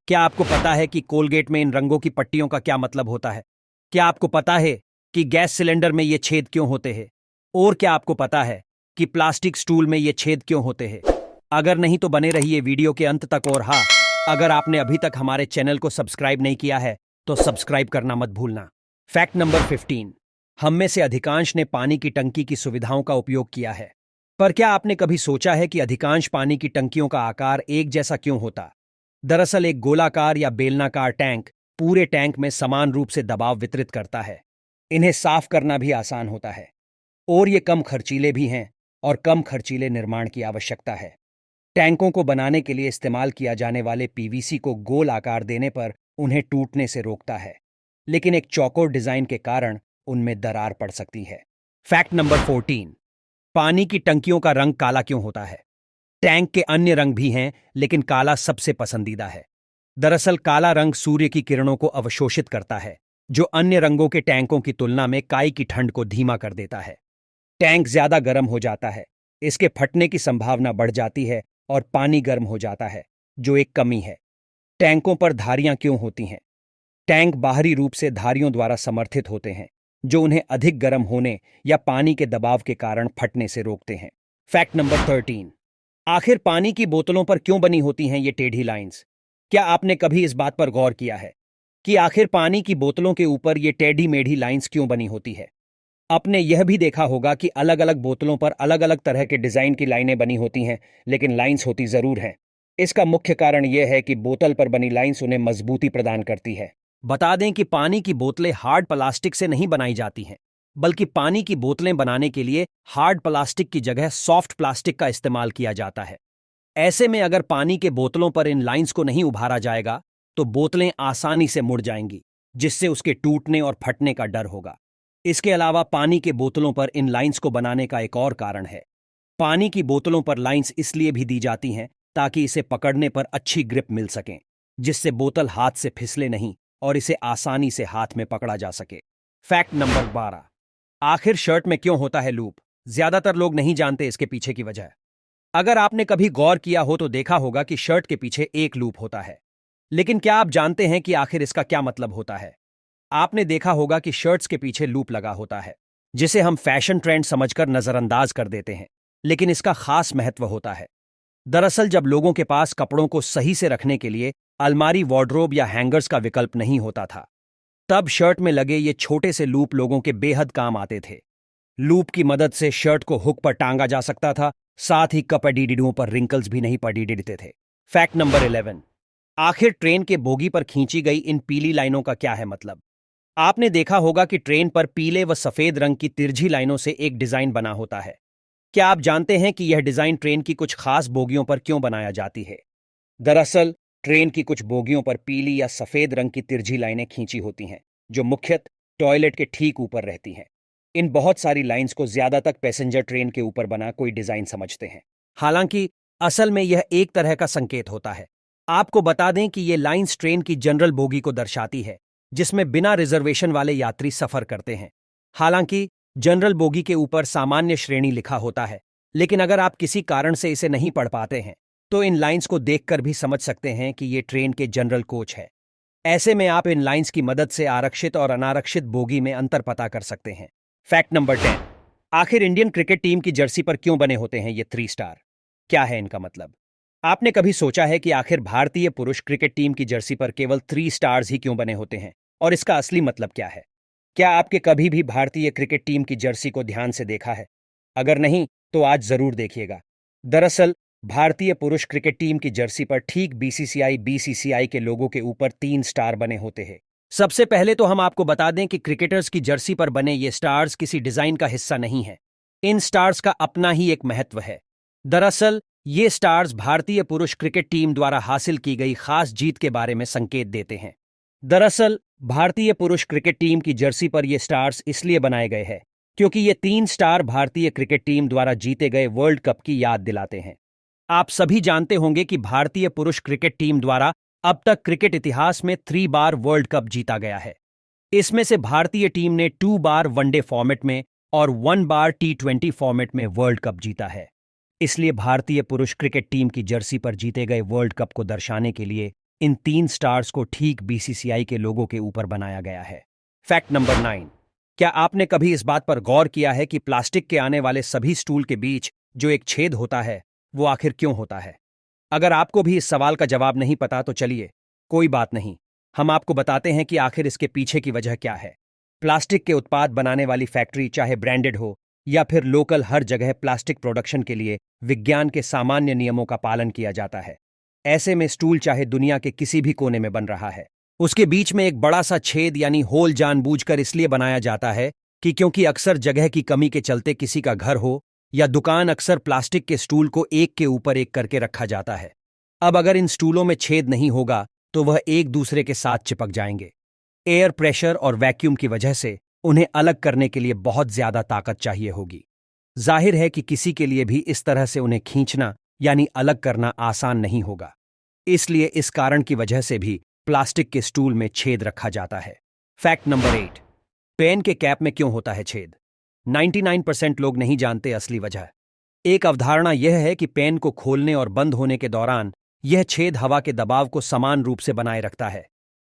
क्या आपको पता है कि कोलगेट में इन रंगों की पट्टियों का क्या मतलब होता है? क्या आपको पता है कि गैस सिलेंडर में ये छेद क्यों होते हैं? और क्या आपको पता है कि प्लास्टिक स्टूल में ये छेद क्यों होते हैं? अगर नहीं तो बने रहिए वीडियो के अंत तक। और हाँ, अगर आपने अभी तक हमारे चैनल को सब्सक्राइब नहीं किया है तो सब्सक्राइब करना मत भूलना। Fact number 15। हम में से अधिकांश ने पानी की टंकी की सुविधाओं का उपयोग किया है, पर क्या आपने कभी सोचा है कि अधिकांश पानी की टंकियों का आकार एक जैसा क्यों होता? दरअसल एक गोलाकार या बेलनाकार टैंक पूरे टैंक में समान रूप से दबाव वितरित करता है। इन्हें साफ करना भी आसान होता है और ये कम खर्चीले भी हैं और कम खर्चीले निर्माण की आवश्यकता है। टैंकों को बनाने के लिए इस्तेमाल किया जाने वाले पीवीसी को गोल आकार देने पर उन्हें टूटने से रोकता है, लेकिन एक चौकोर डिजाइन के कारण उनमें दरार पड़ सकती है। Fact number 14। पानी की टंकियों का रंग काला क्यों होता है? टैंक के अन्य रंग भी हैं, लेकिन काला सबसे पसंदीदा है। दरअसल काला रंग सूर्य की किरणों को अवशोषित करता है, जो अन्य रंगों के टैंकों की तुलना में काई की ठंड को धीमा कर देता है। टैंक ज्यादा गर्म हो जाता है, इसके फटने की संभावना बढ़ जाती है और पानी गर्म हो जाता है, जो एक कमी है। टैंकों पर धारियां क्यों होती हैं? टैंक बाहरी रूप से धारियों द्वारा समर्थित होते हैं, जो उन्हें अधिक गर्म होने या पानी के दबाव के कारण फटने से रोकते हैं। Fact number 13। आखिर पानी की बोतलों पर क्यों बनी होती हैं ये टेढ़ी लाइंस? क्या आपने कभी इस बात पर गौर किया है कि आखिर पानी की बोतलों के ऊपर ये टेढ़ी मेढ़ी लाइंस क्यों बनी होती है? आपने यह भी देखा होगा कि अलग अलग बोतलों पर अलग अलग तरह के डिजाइन की लाइनें बनी होती हैं, लेकिन लाइंस होती जरूर हैं। इसका मुख्य कारण यह है कि बोतल पर बनी लाइंस उन्हें मजबूती प्रदान करती है। बता दें कि पानी की बोतलें हार्ड प्लास्टिक से नहीं बनाई जाती हैं, बल्कि पानी की बोतलें बनाने के लिए हार्ड प्लास्टिक की जगह सॉफ्ट प्लास्टिक का इस्तेमाल किया जाता है। ऐसे में अगर पानी के बोतलों पर इन लाइंस को नहीं उभारा जाएगा तो बोतलें आसानी से मुड़ जाएंगी, जिससे उसके टूटने और फटने का डर होगा। इसके अलावा पानी के बोतलों पर इन लाइंस को बनाने का एक और कारण है। पानी की बोतलों पर लाइंस इसलिए भी दी जाती हैं ताकि इसे पकड़ने पर अच्छी ग्रिप मिल सके, जिससे बोतल हाथ से फिसले नहीं और इसे आसानी से हाथ में पकड़ा जा सके। Fact number 12। आखिर शर्ट में क्यों होता है लूप? ज्यादातर लोग नहीं जानते इसके पीछे की वजह। अगर आपने कभी गौर किया हो तो देखा होगा कि शर्ट के पीछे एक लूप होता है, लेकिन क्या आप जानते हैं कि आखिर इसका क्या मतलब होता है? आपने देखा होगा कि शर्ट्स के पीछे लूप लगा होता है, जिसे हम फैशन ट्रेंड समझकर नजरअंदाज कर देते हैं, लेकिन इसका खास महत्व होता है। दरअसल जब लोगों के पास कपड़ों को सही से रखने के लिए अलमारी, वार्डरोब या हैंगर्स का विकल्प नहीं होता था, तब शर्ट में लगे ये छोटे से लूप लोगों के बेहद काम आते थे। लूप की मदद से शर्ट को हुक पर टांगा जा सकता था, साथ ही कपड़ीडियों पर रिंकल्स भी नहीं पड़ीडिड़ते थे। Fact number 11। आखिर ट्रेन के बोगी पर खींची गई इन पीली लाइनों का क्या है मतलब? आपने देखा होगा कि ट्रेन पर पीले व सफेद रंग की तिरछी लाइनों से एक डिजाइन बना होता है। क्या आप जानते हैं कि यह डिजाइन ट्रेन की कुछ खास बोगियों पर क्यों बनाया जाती है? दरअसल ट्रेन की कुछ बोगियों पर पीली या सफेद रंग की तिरछी लाइनें खींची होती हैं, जो मुख्यतः टॉयलेट के ठीक ऊपर रहती हैं। इन बहुत सारी लाइंस को ज्यादातर पैसेंजर ट्रेन के ऊपर बना कोई डिजाइन समझते हैं, हालांकि असल में यह एक तरह का संकेत होता है। आपको बता दें कि ये लाइंस ट्रेन की जनरल बोगी को दर्शाती है, जिसमें बिना रिजर्वेशन वाले यात्री सफर करते हैं। हालांकि जनरल बोगी के ऊपर सामान्य श्रेणी लिखा होता है, लेकिन अगर आप किसी कारण से इसे नहीं पढ़ पाते हैं तो इन लाइंस को देखकर भी समझ सकते हैं कि ये ट्रेन के जनरल कोच है। ऐसे में आप इन लाइंस की मदद से आरक्षित और अनारक्षित बोगी में अंतर पता कर सकते हैं। Fact number 10। आखिर इंडियन क्रिकेट टीम की जर्सी पर क्यों बने होते हैं ये 3 स्टार? क्या है इनका मतलब? आपने कभी सोचा है कि आखिर भारतीय पुरुष क्रिकेट टीम की जर्सी पर केवल 3 स्टार्स ही क्यों बने होते हैं और इसका असली मतलब क्या है? क्या आपके कभी भी भारतीय क्रिकेट टीम की जर्सी को ध्यान से देखा है? अगर नहीं तो आज जरूर देखिएगा। दरअसल भारतीय पुरुष क्रिकेट टीम की जर्सी पर ठीक बीसीसीआई के लोगों के ऊपर 3 स्टार बने होते हैं। सबसे पहले तो हम आपको बता दें कि क्रिकेटर्स की जर्सी पर बने ये स्टार्स किसी डिजाइन का हिस्सा नहीं है। इन स्टार्स का अपना ही एक महत्व है। दरअसल ये स्टार्स भारतीय पुरुष क्रिकेट टीम द्वारा हासिल की गई खास जीत के बारे में संकेत देते हैं। दरअसल भारतीय पुरुष क्रिकेट टीम की जर्सी पर ये स्टार्स इसलिए बनाए गए हैं क्योंकि ये 3 स्टार भारतीय क्रिकेट टीम द्वारा जीते गए वर्ल्ड कप की याद दिलाते हैं। आप सभी जानते होंगे कि भारतीय पुरुष क्रिकेट टीम द्वारा अब तक क्रिकेट इतिहास में 3 बार वर्ल्ड कप जीता गया है। इसमें से भारतीय टीम ने 2 बार वनडे फॉर्मेट में और 1 बार T20 फॉर्मेट में वर्ल्ड कप जीता है। इसलिए भारतीय पुरुष क्रिकेट टीम की जर्सी पर जीते गए वर्ल्ड कप को दर्शाने के लिए इन 3 स्टार्स को ठीक बीसीसीआई के लोगों के ऊपर बनाया गया है। Fact number 9। क्या आपने कभी इस बात पर गौर किया है कि प्लास्टिक के आने वाले सभी स्टूल के बीच जो एक छेद होता है वो आखिर क्यों होता है? अगर आपको भी इस सवाल का जवाब नहीं पता तो चलिए, कोई बात नहीं, हम आपको बताते हैं कि आखिर इसके पीछे की वजह क्या है। प्लास्टिक के उत्पाद बनाने वाली फैक्ट्री चाहे ब्रांडेड हो या फिर लोकल, हर जगह प्लास्टिक प्रोडक्शन के लिए विज्ञान के सामान्य नियमों का पालन किया जाता है। ऐसे में स्टूल चाहे दुनिया के किसी भी कोने में बन रहा है, उसके बीच में एक बड़ा सा छेद यानी होल जानबूझकर इसलिए बनाया जाता है कि क्योंकि अक्सर जगह की कमी के चलते किसी का घर हो या दुकान, अक्सर प्लास्टिक के स्टूल को एक के ऊपर एक करके रखा जाता है। अब अगर इन स्टूलों में छेद नहीं होगा तो वह एक दूसरे के साथ चिपक जाएंगे। एयर प्रेशर और वैक्यूम की वजह से उन्हें अलग करने के लिए बहुत ज्यादा ताकत चाहिए होगी। जाहिर है कि किसी के लिए भी इस तरह से उन्हें खींचना यानी अलग करना आसान नहीं होगा। इसलिए इस कारण की वजह से भी प्लास्टिक के स्टूल में छेद रखा जाता है। Fact number 8। पेन के कैप में क्यों होता है छेद? 99% लोग नहीं जानते असली वजह। एक अवधारणा यह है कि पेन को खोलने और बंद होने के दौरान यह छेद हवा के दबाव को समान रूप से बनाए रखता है।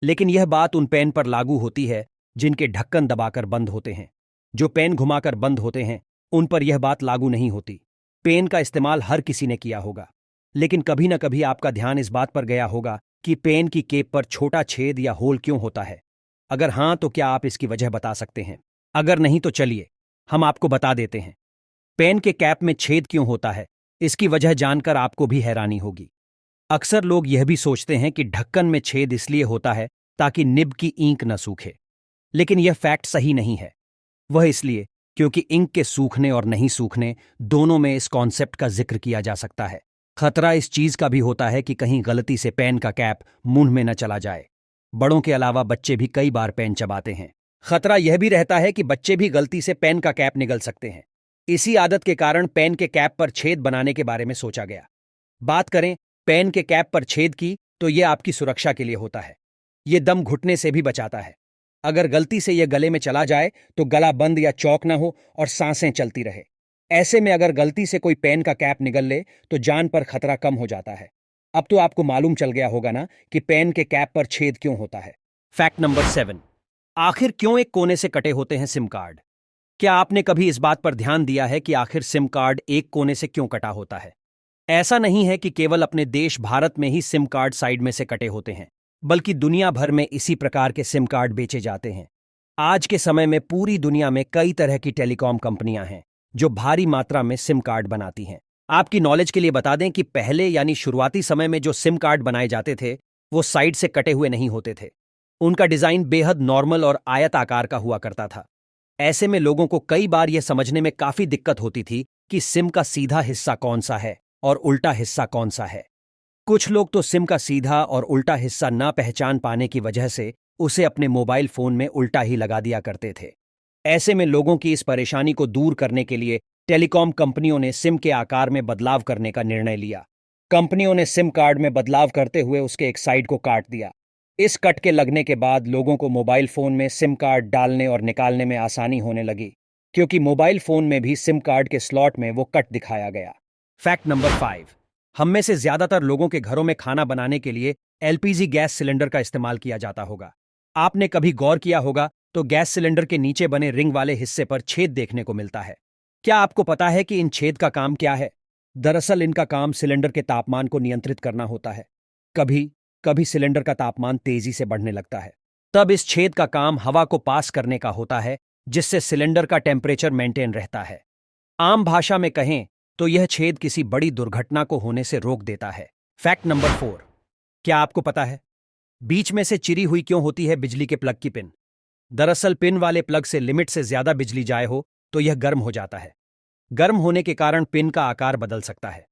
लेकिन यह बात उन पेन पर लागू होती है जिनके ढक्कन दबाकर बंद होते हैं। जो पेन घुमाकर बंद होते हैं उन पर यह बात लागू नहीं होती। पेन का इस्तेमाल हर किसी ने किया होगा, लेकिन कभी न कभी आपका ध्यान इस बात पर गया होगा कि पेन की केप पर छोटा छेद या होल क्यों होता है। अगर हां तो क्या आप इसकी वजह बता सकते हैं? अगर नहीं तो चलिए हम आपको बता देते हैं। पेन के कैप में छेद क्यों होता है, इसकी वजह जानकर आपको भी हैरानी होगी। अक्सर लोग यह भी सोचते हैं कि ढक्कन में छेद इसलिए होता है ताकि निब की इंक न सूखे, लेकिन यह फैक्ट सही नहीं है। वह इसलिए क्योंकि इंक के सूखने और नहीं सूखने दोनों में इस कॉन्सेप्ट का जिक्र किया जा सकता है। खतरा इस चीज का भी होता है कि कहीं गलती से पेन का कैप मुंह में न चला जाए। बड़ों के अलावा बच्चे भी कई बार पेन चबाते हैं। खतरा यह भी रहता है कि बच्चे भी गलती से पेन का कैप निगल सकते हैं। इसी आदत के कारण पेन के कैप पर छेद बनाने के बारे में सोचा गया। बात करें पेन के कैप पर छेद की तो यह आपकी सुरक्षा के लिए होता है। यह दम घुटने से भी बचाता है। अगर गलती से यह गले में चला जाए तो गला बंद या चौक न हो और सांसें चलती रहे। ऐसे में अगर गलती से कोई पेन का कैप निगल ले तो जान पर खतरा कम हो जाता है। अब तो आपको मालूम चल गया होगा ना कि पेन के कैप पर छेद क्यों होता है। Fact number 7। आखिर क्यों एक कोने से कटे होते हैं सिम कार्ड? क्या आपने कभी इस बात पर ध्यान दिया है कि आखिर सिम कार्ड एक कोने से क्यों कटा होता है? ऐसा नहीं है कि केवल अपने देश भारत में ही सिम कार्ड साइड में से कटे होते हैं, बल्कि दुनिया भर में इसी प्रकार के सिम कार्ड बेचे जाते हैं। आज के समय में पूरी दुनिया में कई तरह की टेलीकॉम कंपनियां हैं जो भारी मात्रा में सिम कार्ड बनाती हैं। आपकी नॉलेज के लिए बता दें कि पहले यानी शुरुआती समय में जो सिम कार्ड बनाए जाते थे वो साइड से कटे हुए नहीं होते थे। उनका डिजाइन बेहद नॉर्मल और आयताकार का हुआ करता था। ऐसे में लोगों को कई बार यह समझने में काफी दिक्कत होती थी कि सिम का सीधा हिस्सा कौन सा है और उल्टा हिस्सा कौन सा है। कुछ लोग तो सिम का सीधा और उल्टा हिस्सा ना पहचान पाने की वजह से उसे अपने मोबाइल फोन में उल्टा ही लगा दिया करते थे। ऐसे में लोगों की इस परेशानी को दूर करने के लिए टेलीकॉम कंपनियों ने सिम के आकार में बदलाव करने का निर्णय लिया। कंपनियों ने सिम कार्ड में बदलाव करते हुए उसके एक साइड को काट दिया। इस कट के लगने के बाद लोगों को मोबाइल फोन में सिम कार्ड डालने और निकालने में आसानी होने लगी, क्योंकि मोबाइल फोन में भी सिम कार्ड के स्लॉट में वो कट दिखाया गया। Fact number 5। हम में से ज्यादातर लोगों के घरों में खाना बनाने के लिए एलपीजी गैस सिलेंडर का इस्तेमाल किया जाता होगा। आपने कभी गौर किया होगा तो गैस सिलेंडर के नीचे बने रिंग वाले हिस्से पर छेद देखने को मिलता है। क्या आपको पता है कि इन छेद का काम क्या है? दरअसल इनका काम सिलेंडर के तापमान को नियंत्रित करना होता है। कभी कभी सिलेंडर का तापमान तेजी से बढ़ने लगता है, तब इस छेद का काम हवा को पास करने का होता है, जिससे सिलेंडर का टेम्परेचर मेंटेन रहता है। आम भाषा में कहें तो यह छेद किसी बड़ी दुर्घटना को होने से रोक देता है। Fact number 4। क्या आपको पता है बीच में से चिरी हुई क्यों होती है बिजली के प्लग की पिन? दरअसल पिन वाले प्लग से लिमिट से ज्यादा बिजली जाए हो तो यह गर्म हो जाता है। गर्म होने के कारण पिन का आकार बदल सकता है।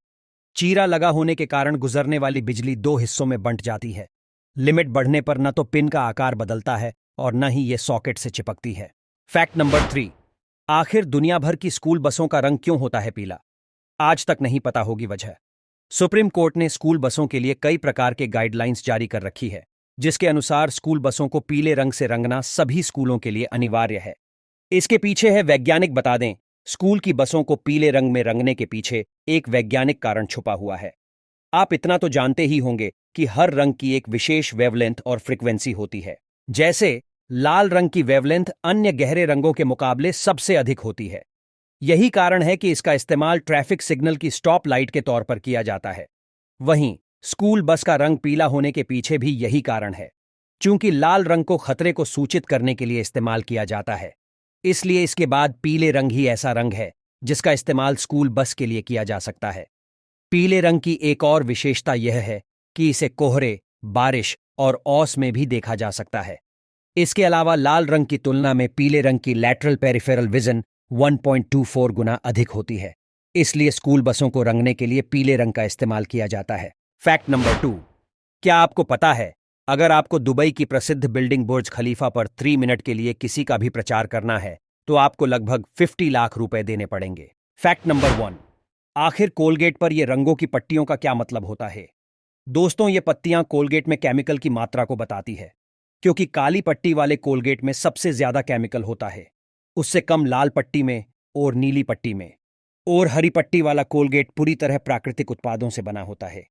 चीरा लगा होने के कारण गुजरने वाली बिजली 2 हिस्सों में बंट जाती है। लिमिट बढ़ने पर न तो पिन का आकार बदलता है और न ही यह सॉकेट से चिपकती है। Fact number 3। आखिर दुनिया भर की स्कूल बसों का रंग क्यों होता है पीला? आज तक नहीं पता होगी वजह। सुप्रीम कोर्ट ने स्कूल बसों के लिए कई प्रकार के गाइडलाइंस जारी कर रखी है, जिसके अनुसार स्कूल बसों को पीले रंग से रंगना सभी स्कूलों के लिए अनिवार्य है। इसके पीछे है वैज्ञानिक बता दें, स्कूल की बसों को पीले रंग में रंगने के पीछे एक वैज्ञानिक कारण छुपा हुआ है। आप इतना तो जानते ही होंगे कि हर रंग की एक विशेष वेवलेंथ और फ्रीक्वेंसी होती है। जैसे लाल रंग की वेवलेंथ अन्य गहरे रंगों के मुकाबले सबसे अधिक होती है। यही कारण है कि इसका इस्तेमाल ट्रैफिक सिग्नल की स्टॉप लाइट के तौर पर किया जाता है। वहीं स्कूल बस का रंग पीला होने के पीछे भी यही कारण है। चूंकि लाल रंग को खतरे को सूचित करने के लिए इस्तेमाल किया जाता है, इसलिए इसके बाद पीले रंग ही ऐसा रंग है जिसका इस्तेमाल स्कूल बस के लिए किया जा सकता है। पीले रंग की एक और विशेषता यह है कि इसे कोहरे, बारिश और ओस में भी देखा जा सकता है। इसके अलावा लाल रंग की तुलना में पीले रंग की लैटरल पेरिफेरल विजन 1.24 गुना अधिक होती है। इसलिए स्कूल बसों को रंगने के लिए पीले रंग का इस्तेमाल किया जाता है। Fact number 2। क्या आपको पता है, अगर आपको दुबई की प्रसिद्ध बिल्डिंग बुर्ज खलीफा पर 3 मिनट के लिए किसी का भी प्रचार करना है तो आपको लगभग 50 लाख रुपए देने पड़ेंगे। Fact number 1। आखिर कोलगेट पर ये रंगों की पट्टियों का क्या मतलब होता है? दोस्तों, ये पत्तियां कोलगेट में केमिकल की मात्रा को बताती है। क्योंकि काली पट्टी वाले कोलगेट में सबसे ज्यादा केमिकल होता है, उससे कम लाल पट्टी में और नीली पट्टी में। और हरी पट्टी वाला कोलगेट पूरी तरह प्राकृतिक उत्पादों से बना होता है।